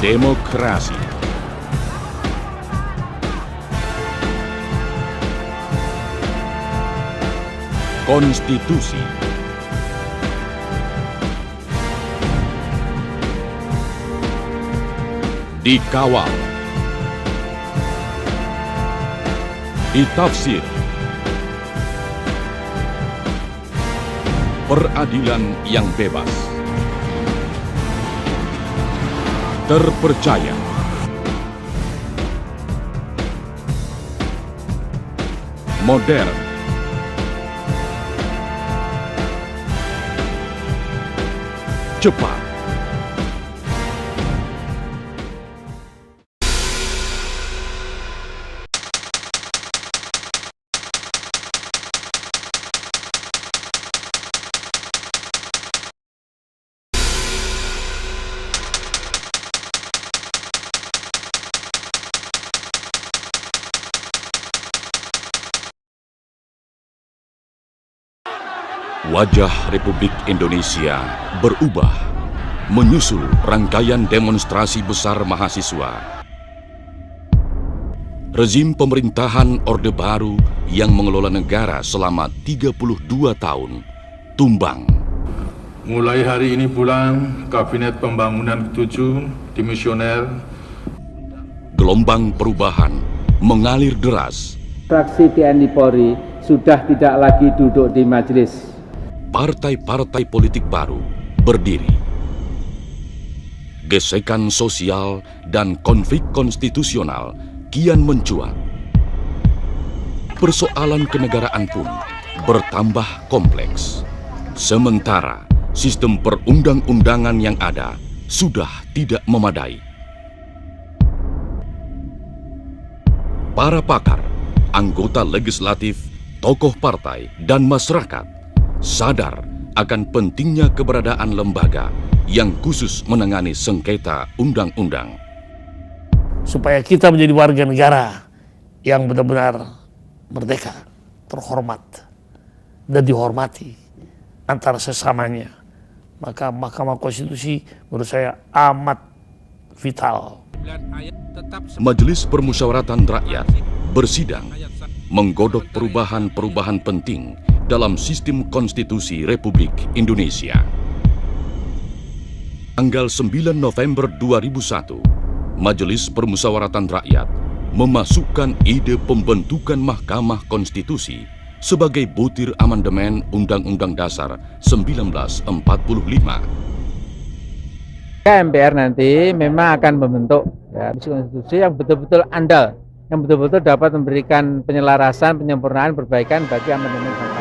Demokrasi. Konstitusi. Dikawal. Ditafsir. Peradilan yang bebas. Terpercaya. Modern. Cepat. Wajah Republik Indonesia berubah menyusul rangkaian demonstrasi besar mahasiswa. Rezim pemerintahan Orde Baru yang mengelola negara selama 32 tahun tumbang. Mulai hari ini pula, Kabinet Pembangunan ke-7 dimisioner. Gelombang perubahan mengalir deras. Fraksi TNI Polri sudah tidak lagi duduk di majelis. Partai-partai politik baru berdiri. Gesekan sosial dan konflik konstitusional kian mencuat. Persoalan kenegaraan pun bertambah kompleks. Sementara sistem perundang-undangan yang ada sudah tidak memadai. Para pakar, anggota legislatif, tokoh partai, dan masyarakat sadar akan pentingnya keberadaan lembaga yang khusus menangani sengketa undang-undang. Supaya kita menjadi warga negara yang benar-benar merdeka, terhormat, dan dihormati antara sesamanya. Maka Mahkamah Konstitusi menurut saya amat vital. Majelis Permusyawaratan Rakyat bersidang menggodok perubahan-perubahan penting dalam sistem konstitusi Republik Indonesia. Tanggal 9 November 2001, Majelis Permusyawaratan Rakyat memasukkan ide pembentukan Mahkamah Konstitusi sebagai butir amandemen Undang-Undang Dasar 1945. MPR nanti memang akan membentuk konstitusi yang betul-betul andal, yang betul-betul dapat memberikan penyelarasan, penyempurnaan, perbaikan bagi amandemen Konstitusi.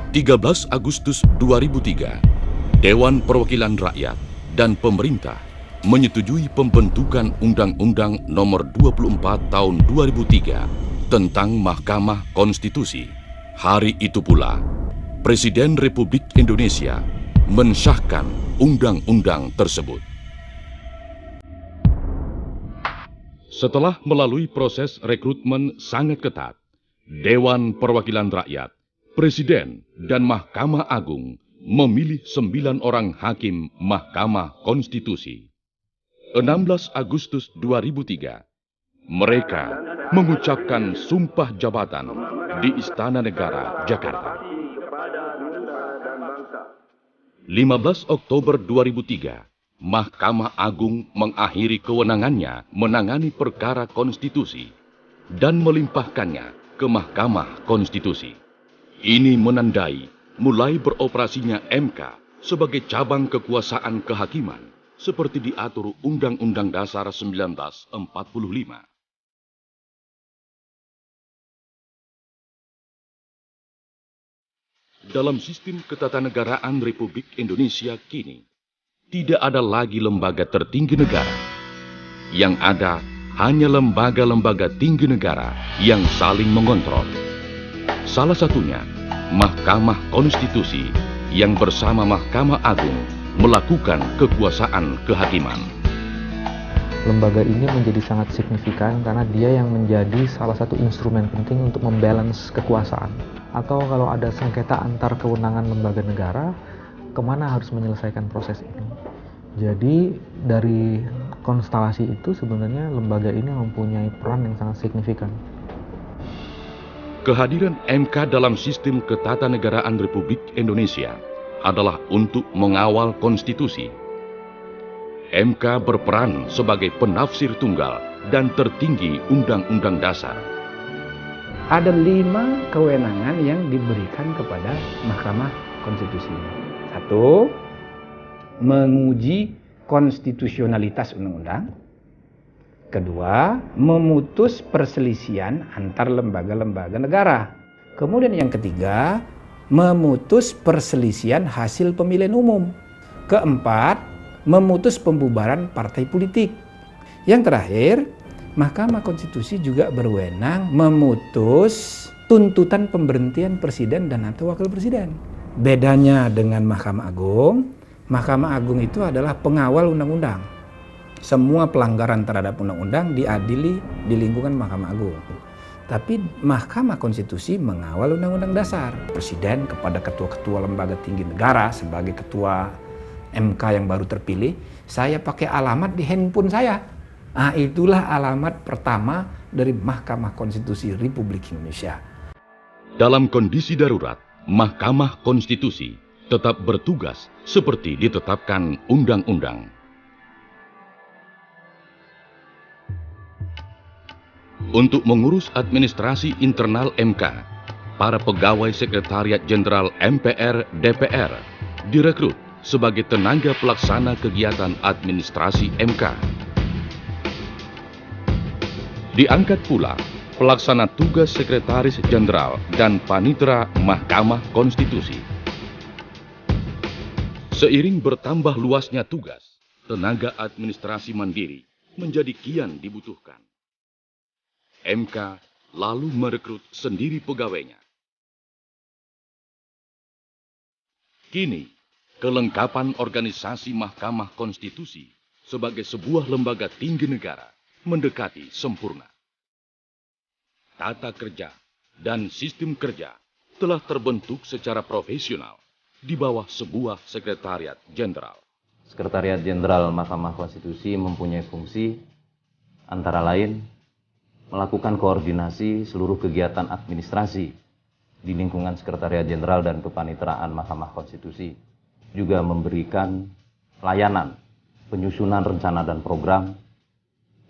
13 Agustus 2003, Dewan Perwakilan Rakyat dan pemerintah menyetujui pembentukan Undang-Undang Nomor 24 Tahun 2003 tentang Mahkamah Konstitusi. Hari itu pula, Presiden Republik Indonesia mensahkan undang-undang tersebut. Setelah melalui proses rekrutmen sangat ketat, Dewan Perwakilan Rakyat, Presiden, dan Mahkamah Agung memilih 9 orang hakim Mahkamah Konstitusi. 16 Agustus 2003, mereka mengucapkan sumpah jabatan di Istana Negara, Jakarta. 15 Oktober 2003, Mahkamah Agung mengakhiri kewenangannya menangani perkara konstitusi dan melimpahkannya ke Mahkamah Konstitusi. Ini menandai mulai beroperasinya MK sebagai cabang kekuasaan kehakiman seperti diatur Undang-Undang Dasar 1945. Dalam sistem ketatanegaraan Republik Indonesia kini, tidak ada lagi lembaga tertinggi negara. Yang ada hanya lembaga-lembaga tinggi negara yang saling mengontrol. Salah satunya, Mahkamah Konstitusi yang bersama Mahkamah Agung melakukan kekuasaan kehakiman. lembaga ini menjadi sangat signifikan karena dia yang menjadi salah satu instrumen penting untuk membalance kekuasaan. Atau kalau ada sengketa antar kewenangan lembaga negara, kemana harus menyelesaikan proses ini. Jadi dari konstelasi itu sebenarnya lembaga ini mempunyai peran yang sangat signifikan. Kehadiran MK dalam sistem ketatanegaraan Republik Indonesia adalah untuk mengawal konstitusi. MK berperan sebagai penafsir tunggal dan tertinggi Undang-Undang Dasar. Ada 5 kewenangan yang diberikan kepada Mahkamah Konstitusi. 1. Menguji konstitusionalitas undang-undang. 2. Memutus perselisihan antar lembaga-lembaga negara. Kemudian yang ketiga, memutus perselisihan hasil pemilihan umum. 4. Memutus pembubaran partai politik. Yang terakhir, Mahkamah Konstitusi juga berwenang memutus tuntutan pemberhentian presiden dan atau wakil presiden. Bedanya dengan Mahkamah Agung itu adalah pengawal undang-undang. Semua pelanggaran terhadap undang-undang diadili di lingkungan Mahkamah Agung. Tapi Mahkamah Konstitusi mengawal Undang-Undang Dasar. Presiden kepada ketua-ketua lembaga tinggi negara sebagai ketua MK yang baru terpilih, saya pakai alamat di handphone saya. Nah, itulah alamat pertama dari Mahkamah Konstitusi Republik Indonesia. Dalam kondisi darurat, Mahkamah Konstitusi tetap bertugas seperti ditetapkan undang-undang. Untuk mengurus administrasi internal MK, para pegawai Sekretariat Jenderal MPR DPR direkrut sebagai tenaga pelaksana kegiatan administrasi MK. Diangkat pula pelaksana tugas Sekretaris Jenderal dan Panitera Mahkamah Konstitusi. Seiring bertambah luasnya tugas, tenaga administrasi mandiri menjadi kian dibutuhkan. MK lalu merekrut sendiri pegawainya. Kini, kelengkapan organisasi Mahkamah Konstitusi sebagai sebuah lembaga tinggi negara mendekati sempurna. Tata kerja dan sistem kerja telah terbentuk secara profesional di bawah sebuah Sekretariat Jenderal. Sekretariat Jenderal Mahkamah Konstitusi mempunyai fungsi antara lain melakukan koordinasi seluruh kegiatan administrasi di lingkungan Sekretariat Jenderal dan Kepaniteraan Mahkamah Konstitusi, juga memberikan layanan penyusunan rencana dan program,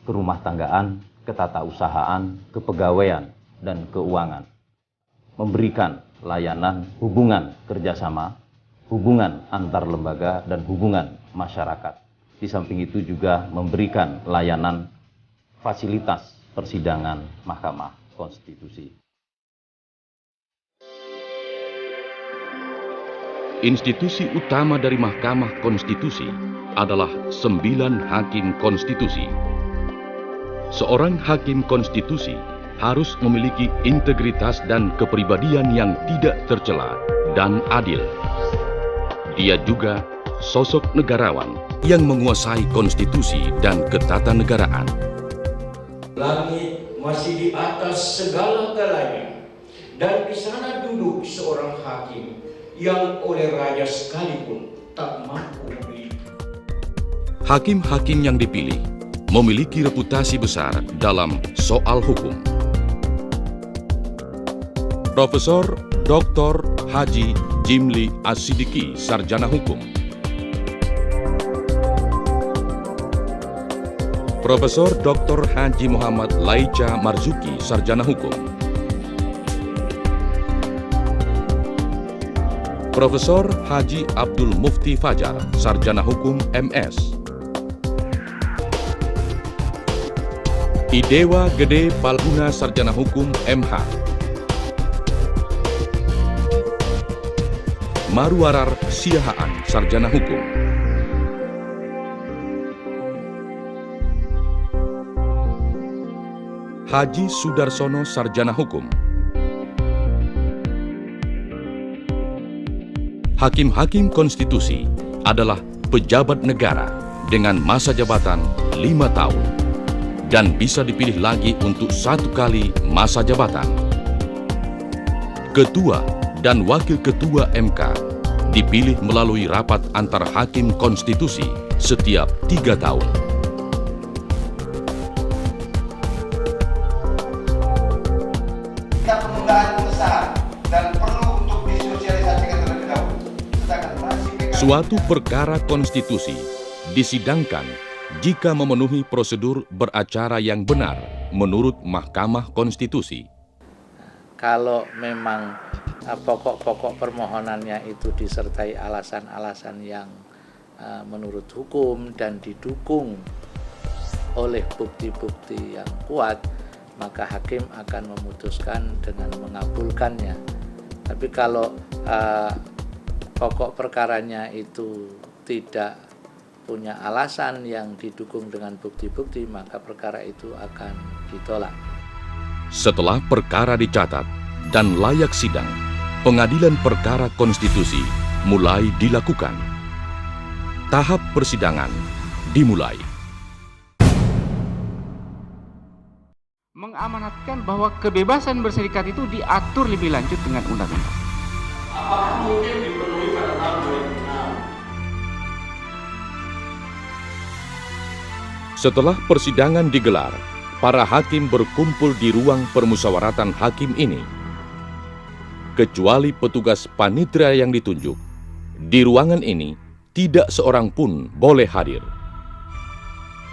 kerumah tanggaan, ketatausahaan, kepegawaian, dan keuangan. Memberikan layanan hubungan kerjasama, hubungan antar lembaga, dan hubungan masyarakat. Di samping itu juga memberikan layanan fasilitas persidangan Mahkamah Konstitusi. Institusi utama dari Mahkamah Konstitusi adalah 9 hakim konstitusi. Seorang hakim konstitusi harus memiliki integritas dan kepribadian yang tidak tercela dan adil. Dia juga sosok negarawan yang menguasai konstitusi dan ketatanegaraan. Langit masih di atas segala-galanya, dan di sana duduk seorang hakim yang oleh raja sekalipun tak mampu membeli. Hakim-hakim yang dipilih memiliki reputasi besar dalam soal hukum. Profesor Dr. Haji Jimli As-Siddiqi, Sarjana Hukum. Profesor Dr. Haji Muhammad Laica Marzuki, Sarjana Hukum. Profesor Haji Abdul Mufti Fajar, Sarjana Hukum MS. Idewa Gede Palguna, Sarjana Hukum MH. Maruarar Siahaan, Sarjana Hukum. Haji Sudarsono, Sarjana Hukum. Hakim-hakim konstitusi adalah pejabat negara dengan masa jabatan 5 tahun dan bisa dipilih lagi untuk 1 kali masa jabatan. Ketua dan Wakil Ketua MK dipilih melalui rapat antar hakim konstitusi setiap 3 tahun. Jika penundaan besar dan perlu untuk disosialisasikan terlebih dahulu. Suatu perkara konstitusi disidangkan jika memenuhi prosedur beracara yang benar menurut Mahkamah Konstitusi. Kalau memang pokok-pokok permohonannya itu disertai alasan-alasan yang menurut hukum dan didukung oleh bukti-bukti yang kuat, maka hakim akan memutuskan dengan mengabulkannya. Tapi kalau pokok perkaranya itu tidak punya alasan yang didukung dengan bukti-bukti, maka perkara itu akan ditolak. Setelah perkara dicatat dan layak sidang, pengadilan perkara konstitusi mulai dilakukan. Tahap persidangan dimulai. Mengamanatkan bahwa kebebasan berserikat itu diatur lebih lanjut dengan undang-undang. Apakah mungkin dipenuhi pada tahun 2006? Setelah persidangan digelar, para hakim berkumpul di ruang permusyawaratan hakim ini. Kecuali petugas panitera yang ditunjuk, di ruangan ini tidak seorang pun boleh hadir.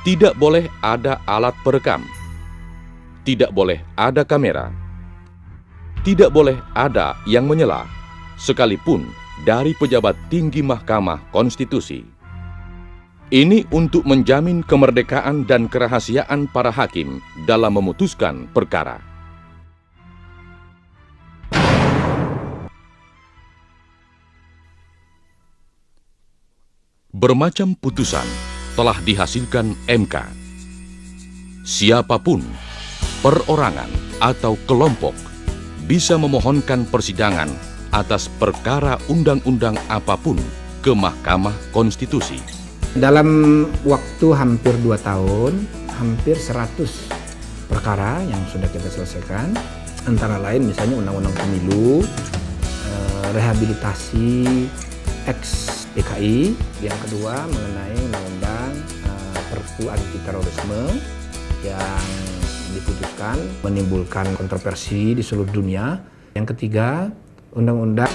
Tidak boleh ada alat perekam. Tidak boleh ada kamera. Tidak boleh ada yang menyela, sekalipun dari pejabat tinggi Mahkamah Konstitusi. Ini untuk menjamin kemerdekaan dan kerahasiaan para hakim dalam memutuskan perkara. Bermacam putusan telah dihasilkan MK. Siapapun, perorangan atau kelompok bisa memohonkan persidangan atas perkara undang-undang apapun ke Mahkamah Konstitusi. Dalam waktu hampir 2 tahun, hampir 100 perkara yang sudah kita selesaikan. Antara lain misalnya Undang-Undang Pemilu, rehabilitasi ex-PKI. Yang kedua mengenai Undang-Undang Perpu Anti Terorisme yang diputuskan menimbulkan kontroversi di seluruh dunia. Yang ketiga, Undang-Undang